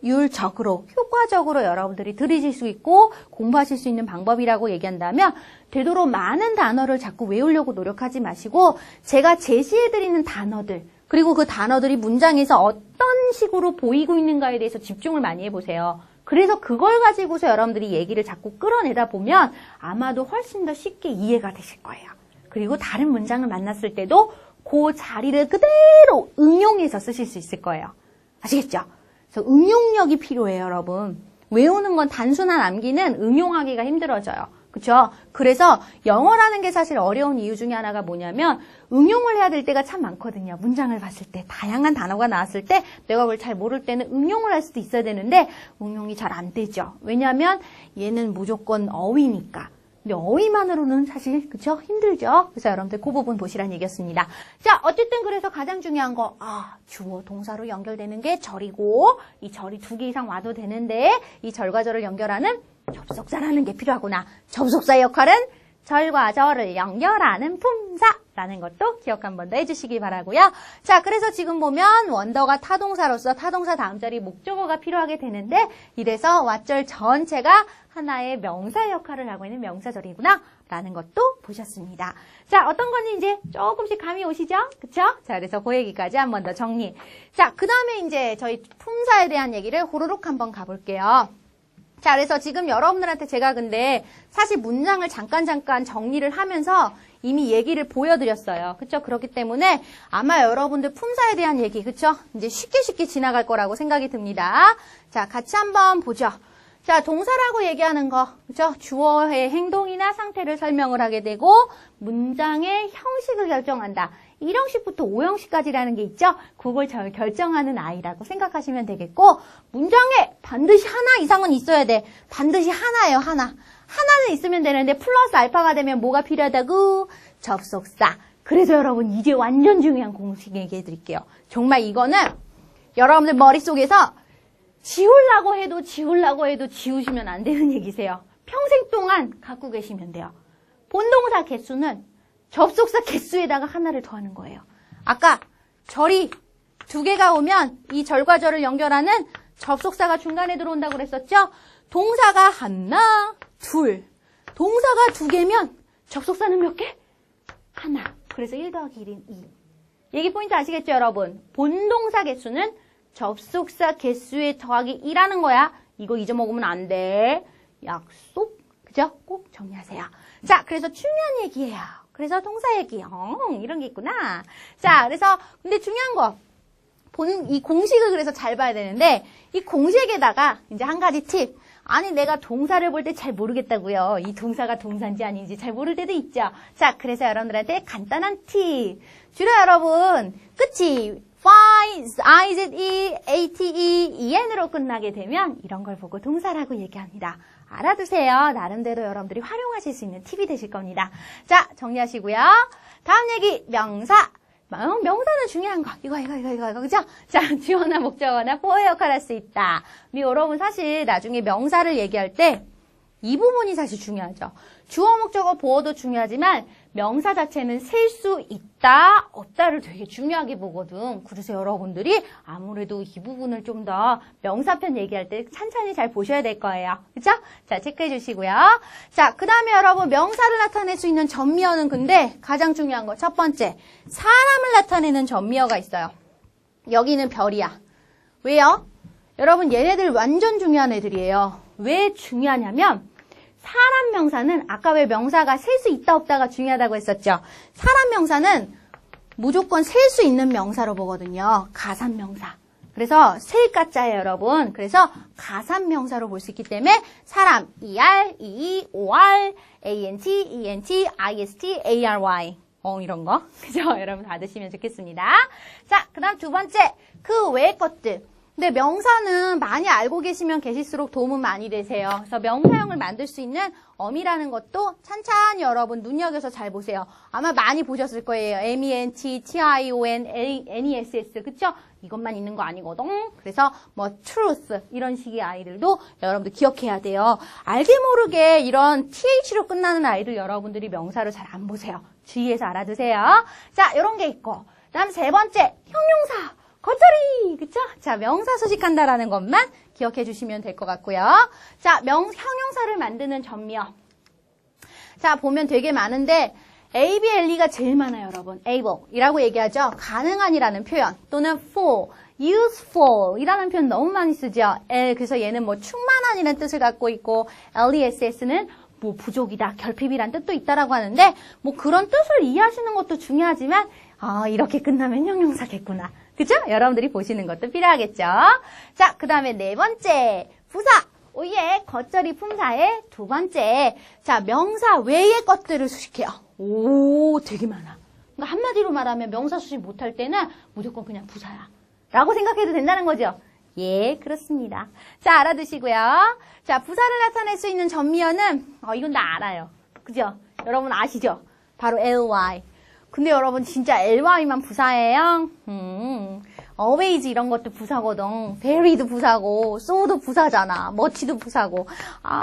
효율적으로, 효과적으로 여러분들이 들으실 수 있고 공부하실 수 있는 방법이라고 얘기한다면 되도록 많은 단어를 자꾸 외우려고 노력하지 마시고 제가 제시해드리는 단어들 그리고 그 단어들이 문장에서 어떤 식으로 보이고 있는가에 대해서 집중을 많이 해보세요. 그래서 그걸 가지고서 여러분들이 얘기를 자꾸 끌어내다 보면 아마도 훨씬 더 쉽게 이해가 되실 거예요. 그리고 다른 문장을 만났을 때도 그 자리를 그대로 응용해서 쓰실 수 있을 거예요. 아시겠죠? 그래서 응용력이 필요해요, 여러분. 외우는 건 단순한 암기는 응용하기가 힘들어져요. 그렇죠? 그래서 영어라는 게 사실 어려운 이유 중에 하나가 뭐냐면 응용을 해야 될 때가 참 많거든요. 문장을 봤을 때 다양한 단어가 나왔을 때 내가 그걸 잘 모를 때는 응용을 할 수도 있어야 되는데 응용이 잘 안 되죠. 왜냐하면 얘는 무조건 어휘니까. 근데 어휘만으로는 사실 그쵸? 힘들죠. 그래서 여러분들 그 부분 보시라는 얘기였습니다. 자, 어쨌든 그래서 가장 중요한 거 주어 동사로 연결되는 게 절이고 이 절이 2개 이상 와도 되는데 이 절과 절을 연결하는 접속사라는 게 필요하구나. 접속사의 역할은 절과 절을 연결하는 품사라는 것도 기억 한 번 더 해주시기 바라고요. 자, 그래서 지금 보면 원더가 타동사로서 타동사 다음 절이 목적어가 필요하게 되는데 이래서 왓절 전체가 하나의 명사 역할을 하고 있는 명사절이구나 라는 것도 보셨습니다. 자, 어떤 건지 이제 조금씩 감이 오시죠? 그쵸? 자, 그래서 그 얘기까지 한 번 더 정리. 자, 그 다음에 이제 저희 품사에 대한 얘기를 호로록 한번 가볼게요. 자, 그래서 지금 여러분들한테 제가 근데 사실 문장을 잠깐 정리를 하면서 이미 얘기를 보여드렸어요. 그쵸? 그렇기 때문에 아마 여러분들 품사에 대한 얘기, 그쵸? 이제 쉽게 지나갈 거라고 생각이 듭니다. 자, 같이 한번 보죠. 자, 동사라고 얘기하는 거, 그쵸? 주어의 행동이나 상태를 설명을 하게 되고 문장의 형식을 결정한다. 1형식부터 5형식까지라는 게 있죠? 그걸 결정하는 아이라고 생각하시면 되겠고 문장에 반드시 하나 이상은 있어야 돼. 반드시 하나예요, 하나. 하나는 있으면 되는데 플러스 알파가 되면 뭐가 필요하다고? 접속사. 그래서 여러분 이제 완전 중요한 공식 얘기해 드릴게요. 정말 이거는 여러분들 머릿속에서 지우려고 해도 지우시면 안 되는 얘기세요. 평생 동안 갖고 계시면 돼요. 본동사 개수는 접속사 개수에다가 하나를 더하는 거예요. 아까 절이 2개가 오면 이 절과 절을 연결하는 접속사가 중간에 들어온다고 그랬었죠? 동사가 하나, 둘. 동사가 2개면 접속사는 몇 개? 하나. 그래서 1 더하기 1인 2. 얘기 포인트 아시겠죠, 여러분? 본동사 개수는 접속사 개수에 더하기 2라는 거야. 이거 잊어먹으면 안 돼. 약속. 그죠? 꼭 정리하세요. 자, 그래서 중요한 얘기예요. 그래서 동사 얘기, 이런 게 있구나. 자, 그래서 근데 중요한 거, 이 공식을 그래서 잘 봐야 되는데 이 공식에다가 이제 한 가지 팁. 아니 내가 동사를 볼 때 잘 모르겠다고요. 이 동사가 동사인지 아닌지 잘 모를 때도 있죠. 자, 그래서 여러분들한테 간단한 팁. 주로 여러분 끝이 finds, IZE, ATE, EN으로 끝나게 되면 이런 걸 보고 동사라고 얘기합니다. 알아두세요. 나름대로 여러분들이 활용하실 수 있는 팁이 되실 겁니다. 자, 정리하시고요. 다음 얘기, 명사. 명사는 중요한 거. 이거, 그죠? 자, 주어나 목적어나 보어의 역할을 할 수 있다. 여러분 사실 나중에 명사를 얘기할 때 이 부분이 사실 중요하죠. 주어, 목적어, 보어도 중요하지만 명사 자체는 셀 수 있다, 없다를 되게 중요하게 보거든. 그래서 여러분들이 아무래도 이 부분을 좀 더 명사편 얘기할 때 찬찬히 잘 보셔야 될 거예요. 그죠? 자, 체크해 주시고요. 자, 그 다음에 여러분 명사를 나타낼 수 있는 전미어는 근데 가장 중요한 거 첫 번째, 사람을 나타내는 전미어가 있어요. 여기는 별이야. 왜요? 여러분 얘네들 완전 중요한 애들이에요. 왜 중요하냐면 사람 명사는 아까 왜 명사가 셀 수 있다 없다가 중요하다고 했었죠. 사람 명사는 무조건 셀 수 있는 명사로 보거든요. 가산 명사. 그래서 셀 가짜예요, 여러분. 그래서 가산 명사로 볼 수 있기 때문에 사람 ER, EE, OR, ANT, ENT, IST, ARY 이런 거. 그죠? 여러분 받으시면 좋겠습니다. 자, 그 다음 두 번째 그 외의 것들. 근데 명사는 많이 알고 계시면 계실수록 도움은 많이 되세요. 그래서 명사형을 만들 수 있는 어미라는 것도 찬찬히 여러분 눈여겨서 잘 보세요. 아마 많이 보셨을 거예요. MENT, TION, NESS, 그쵸? 이것만 있는 거 아니거든. 그래서 뭐 truth 이런 식의 아이들도 여러분들 기억해야 돼요. 알게 모르게 이런 TH로 끝나는 아이들 여러분들이 명사를 잘 안 보세요. 주의해서 알아두세요. 자, 이런 게 있고. 그다음 세 번째, 형용사. 겉절이! 그쵸? 자, 명사 수식한다라는 것만 기억해 주시면 될 것 같고요. 자, 형용사를 만드는 전미어. 자, 보면 되게 많은데, ABLE가 제일 많아요, 여러분. able 이라고 얘기하죠. 가능한이라는 표현. 또는 for, useful 이라는 표현 너무 많이 쓰죠. 그래서 얘는 뭐 충만한이라는 뜻을 갖고 있고, LESS는 뭐 부족이다, 결핍이란 뜻도 있다라고 하는데, 뭐 그런 뜻을 이해하시는 것도 중요하지만, 이렇게 끝나면 형용사겠구나. 그죠? 여러분들이 보시는 것도 필요하겠죠? 자, 그 다음에 네 번째, 부사. 오예, 겉절이 품사의 두 번째. 자, 명사 외의 것들을 수식해요. 오, 되게 많아. 그러니까 한마디로 말하면 명사 수식 못할 때는 무조건 그냥 부사야. 라고 생각해도 된다는 거죠? 예, 그렇습니다. 자, 알아두시고요. 자, 부사를 나타낼 수 있는 전미어는, 이건 다 알아요. 그죠? 여러분 아시죠? 바로 ly. 근데 여러분 진짜 ly만 부사예요? always 이런 것도 부사거든. very도 부사고, so도 부사잖아. much도 부사고.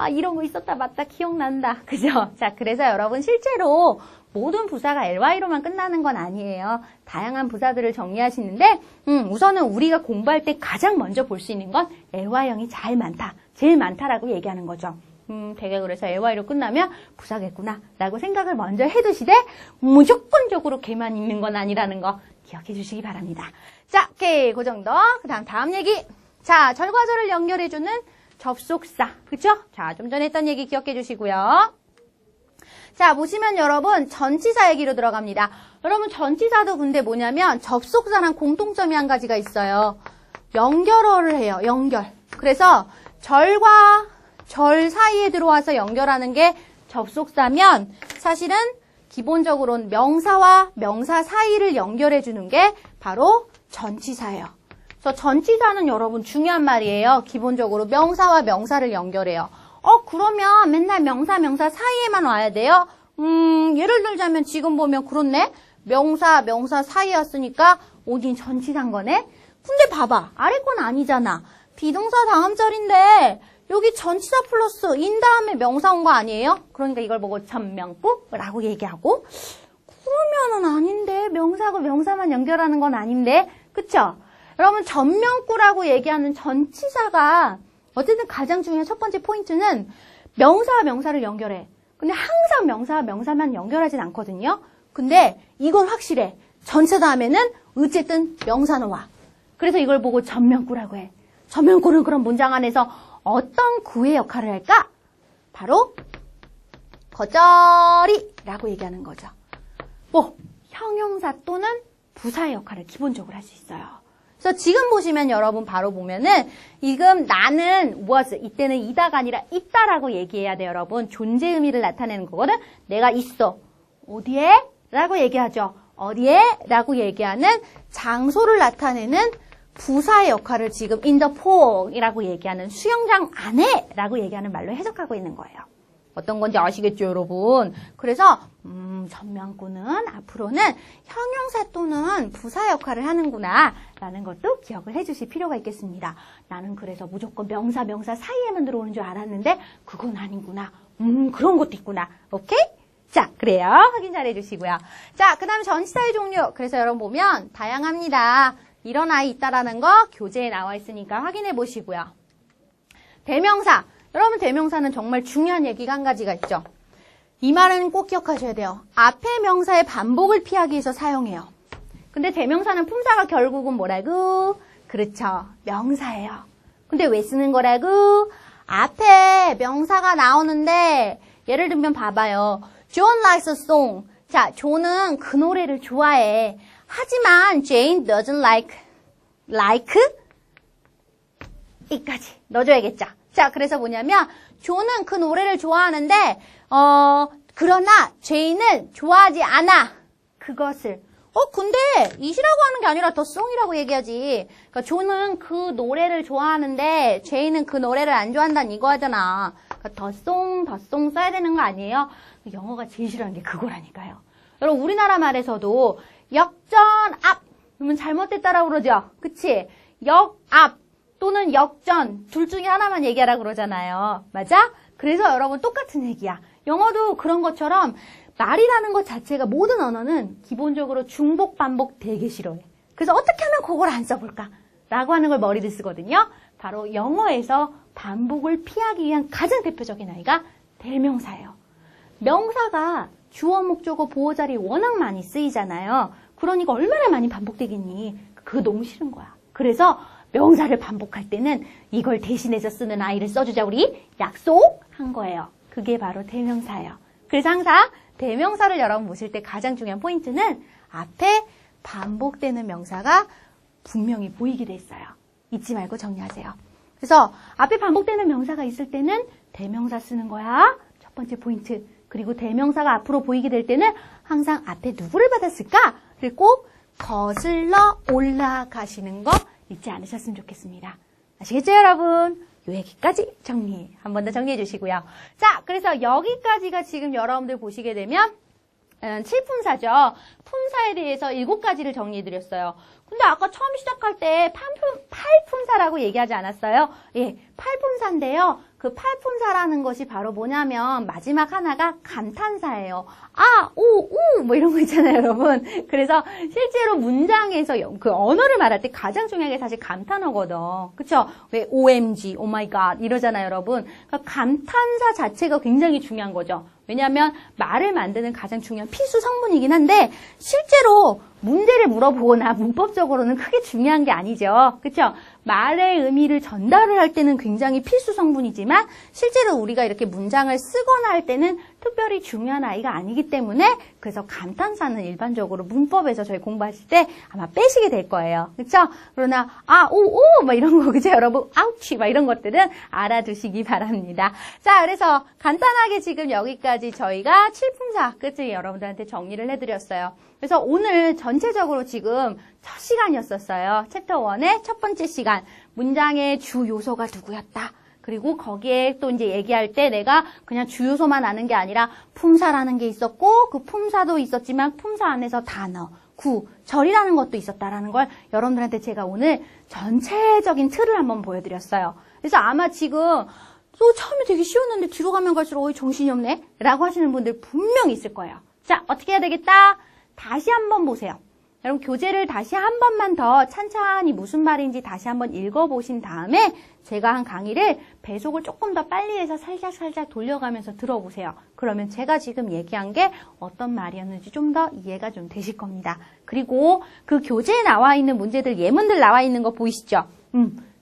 이런 거 있었다 맞다 기억난다. 그죠? 자, 그래서 여러분 실제로 모든 부사가 ly로만 끝나는 건 아니에요. 다양한 부사들을 정리하시는데 우선은 우리가 공부할 때 가장 먼저 볼 수 있는 건 ly형이 제일 많다라고 얘기하는 거죠. 되게 그래서 ly로 끝나면 부사겠구나 라고 생각을 먼저 해두시되 무조건적으로 걔만 있는 건 아니라는 거 기억해 주시기 바랍니다. 자, 오케이, 그 정도. 그 다음 얘기. 자, 절과절을 연결해주는 접속사. 그쵸? 자, 좀 전에 했던 얘기 기억해 주시고요. 자, 보시면 여러분 전치사 얘기로 들어갑니다. 여러분 전치사도 근데 뭐냐면 접속사랑 공통점이 한 가지가 있어요. 연결어를 해요. 연결. 그래서 절과 절 사이에 들어와서 연결하는 게 접속사면 사실은 기본적으로는 명사와 명사 사이를 연결해 주는 게 바로 전치사예요. 그래서 전치사는 여러분 중요한 말이에요. 기본적으로 명사와 명사를 연결해요. 그러면 맨날 명사 사이에만 와야 돼요? 예를 들자면 지금 보면 그렇네. 명사 사이에 왔으니까 어딘 전치사인 거네. 근데 봐봐. 아래 건 아니잖아. 비동사 다음 절인데 여기 전치사 플러스 인 다음에 명사 온 거 아니에요? 그러니까 이걸 보고 전명구라고 얘기하고 그러면은 아닌데 명사하고 명사만 연결하는 건 아닌데 그쵸? 여러분 전명구라고 얘기하는 전치사가 어쨌든 가장 중요한 첫 번째 포인트는 명사와 명사를 연결해. 근데 항상 명사와 명사만 연결하진 않거든요. 근데 이건 확실해. 전치사 다음에는 어쨌든 명사는 와. 그래서 이걸 보고 전명구라고 해. 전명구는 그럼 문장 안에서 어떤 구의 역할을 할까? 바로 겉절이라고 얘기하는 거죠. 뭐 형용사 또는 부사의 역할을 기본적으로 할 수 있어요. 그래서 지금 보시면 여러분 바로 보면은 지금 나는 was, 이때는 이다가 아니라 있다라고 얘기해야 돼요, 여러분. 존재 의미를 나타내는 거거든. 내가 있어. 어디에? 라고 얘기하죠. 어디에? 라고 얘기하는 장소를 나타내는 부사의 역할을 지금 in the pool이라고 얘기하는 수영장 안에 라고 얘기하는 말로 해석하고 있는 거예요. 어떤 건지 아시겠죠, 여러분? 그래서 전명구는 앞으로는 형용사 또는 부사 역할을 하는구나 라는 것도 기억을 해주실 필요가 있겠습니다. 나는 그래서 무조건 명사 사이에만 들어오는 줄 알았는데 그건 아닌구나. 그런 것도 있구나. 오케이? 자, 그래요. 확인 잘 해주시고요. 자, 그 다음에 전치사의 종류. 그래서 여러분 보면 다양합니다. 이런 아이 있다라는 거 교재에 나와 있으니까 확인해 보시고요. 대명사. 여러분 대명사는 정말 중요한 얘기가 한 가지가 있죠. 이 말은 꼭 기억하셔야 돼요. 앞에 명사의 반복을 피하기 위해서 사용해요. 근데 대명사는 품사가 결국은 뭐라고? 그렇죠. 명사예요. 근데 왜 쓰는 거라고? 앞에 명사가 나오는데 예를 들면 봐봐요. John likes a song. 자, 존은 그 노래를 좋아해. 하지만 Jane doesn't like 이까지 넣어줘야겠죠. 자, 그래서 뭐냐면 존은 그 노래를 좋아하는데 그러나 제이는 좋아하지 않아. 그것을. 근데 it이라고 하는 게 아니라 the song이라고 얘기하지. 그러니까 존은 그 노래를 좋아하는데 제이는 그 노래를 안 좋아한다는 이거 하잖아. 그러니까 the song 써야 되는 거 아니에요? 영어가 제일 싫어하는 게 그거라니까요. 여러분 우리나라 말에서도 역전 앞 그러면 잘못됐다라고 그러죠. 그치? 역 앞 또는 역전 둘 중에 하나만 얘기하라 그러잖아요. 맞아? 그래서 여러분 똑같은 얘기야. 영어도 그런 것처럼 말이라는 것 자체가 모든 언어는 기본적으로 중복 반복 되게 싫어해. 그래서 어떻게 하면 그걸 안 써볼까? 라고 하는 걸 머리를 쓰거든요. 바로 영어에서 반복을 피하기 위한 가장 대표적인 아이가 대명사예요. 명사가 주어, 목적어, 보호자리 워낙 많이 쓰이잖아요. 그러니까 얼마나 많이 반복되겠니? 그거 너무 싫은 거야. 그래서 명사를 반복할 때는 이걸 대신해서 쓰는 아이를 써주자 우리 약속한 거예요. 그게 바로 대명사예요. 그래서 항상 대명사를 여러분 보실 때 가장 중요한 포인트는 앞에 반복되는 명사가 분명히 보이게 돼 있어요. 잊지 말고 정리하세요. 그래서 앞에 반복되는 명사가 있을 때는 대명사 쓰는 거야. 첫 번째 포인트. 그리고 대명사가 앞으로 보이게 될 때는 항상 앞에 누구를 받았을까를 꼭 거슬러 올라가시는 거 잊지 않으셨으면 좋겠습니다. 아시겠죠, 여러분? 요 얘기까지 정리, 한 번 더 정리해 주시고요. 자, 그래서 여기까지가 지금 여러분들 보시게 되면 7품사죠. 품사에 대해서 7가지를 정리해 드렸어요. 근데 아까 처음 시작할 때 8품사라고 얘기하지 않았어요? 예, 8품사인데요. 그 8품사라는 것이 바로 뭐냐면 마지막 하나가 감탄사예요. 아, 오, 우, 뭐 이런 거 있잖아요, 여러분. 그래서 실제로 문장에서 그 언어를 말할 때 가장 중요한 게 사실 감탄어거든. 그쵸? 왜 OMG, Oh my God 이러잖아요, 여러분. 그러니까 감탄사 자체가 굉장히 중요한 거죠. 왜냐하면 말을 만드는 가장 중요한 필수 성분이긴 한데 실제로 문제를 물어보거나 문법적으로는 크게 중요한 게 아니죠. 그렇죠? 말의 의미를 전달을 할 때는 굉장히 필수 성분이지만 실제로 우리가 이렇게 문장을 쓰거나 할 때는 특별히 중요한 아이가 아니기 때문에 그래서 감탄사는 일반적으로 문법에서 저희 공부하실 때 아마 빼시게 될 거예요. 그렇죠? 그러나 아, 오, 오, 막 이런 거 그죠? 여러분 아우치 막 이런 것들은 알아두시기 바랍니다. 자, 그래서 간단하게 지금 여기까지 저희가 7품사 끝을 여러분들한테 정리를 해드렸어요. 그래서 오늘 전체적으로 지금 첫 시간이었었어요. 챕터 1의 첫 번째 시간. 문장의 주 요소가 누구였다. 그리고 거기에 또 이제 얘기할 때 내가 그냥 주 요소만 아는 게 아니라 품사라는 게 있었고 그 품사도 있었지만 품사 안에서 단어, 구, 절이라는 것도 있었다라는 걸 여러분들한테 제가 오늘 전체적인 틀을 한번 보여드렸어요. 그래서 아마 지금 또 처음에 되게 쉬웠는데 뒤로 가면 갈수록 정신이 없네? 라고 하시는 분들 분명히 있을 거예요. 자, 어떻게 해야 되겠다? 다시 한번 보세요. 여러분 교재를 다시 한 번만 더 찬찬히 무슨 말인지 다시 한번 읽어보신 다음에 제가 한 강의를 배속을 조금 더 빨리 해서 살짝 돌려가면서 들어보세요. 그러면 제가 지금 얘기한 게 어떤 말이었는지 좀 더 이해가 좀 되실 겁니다. 그리고 그 교재에 나와 있는 문제들, 예문들 나와 있는 거 보이시죠?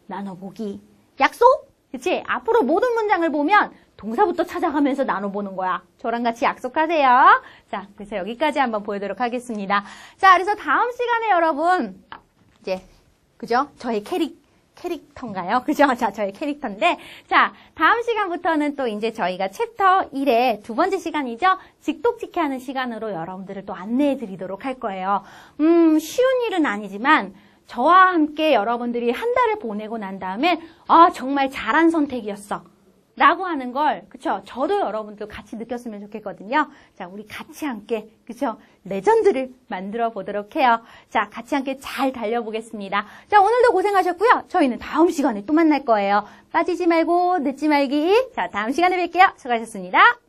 나눠보기. 약속? 그치? 앞으로 모든 문장을 보면 동사부터 찾아가면서 나눠보는 거야. 저랑 같이 약속하세요. 자, 그래서 여기까지 한번 보여드리도록 하겠습니다. 자, 그래서 다음 시간에 여러분, 이제, 그죠? 저의 캐릭터인가요? 그죠? 자, 저의 캐릭터인데, 자, 다음 시간부터는 또 이제 저희가 챕터 1의 두 번째 시간이죠? 직독직해 하는 시간으로 여러분들을 또 안내해 드리도록 할 거예요. 쉬운 일은 아니지만, 저와 함께 여러분들이 한 달을 보내고 난 다음에, 아, 정말 잘한 선택이었어. 라고 하는 걸, 그쵸? 저도 여러분들 같이 느꼈으면 좋겠거든요. 자, 우리 같이 함께, 그쵸? 레전드를 만들어 보도록 해요. 자, 같이 함께 잘 달려보겠습니다. 자, 오늘도 고생하셨고요. 저희는 다음 시간에 또 만날 거예요. 빠지지 말고, 늦지 말기. 자, 다음 시간에 뵐게요. 수고하셨습니다.